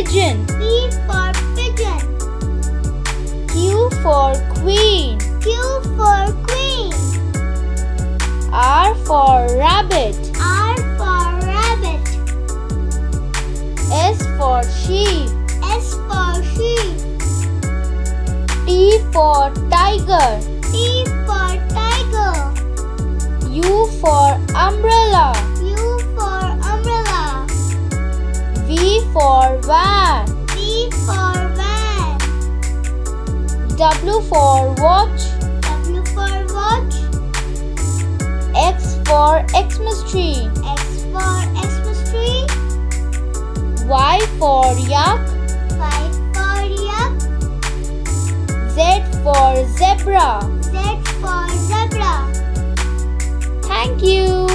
pigeon. P for pigeon. Q for queen. Q for queen. R for rabbit. R for rabbit. S for sheep. S for sheep. T for tiger. T for tiger. U for umbrella. U for umbrella. V for van. V for van. W for watch. W for watch. X for Xmas tree. X for Xmas tree. Y for yak. Y for yak. Z for zebra. Z for zebra. Thank you.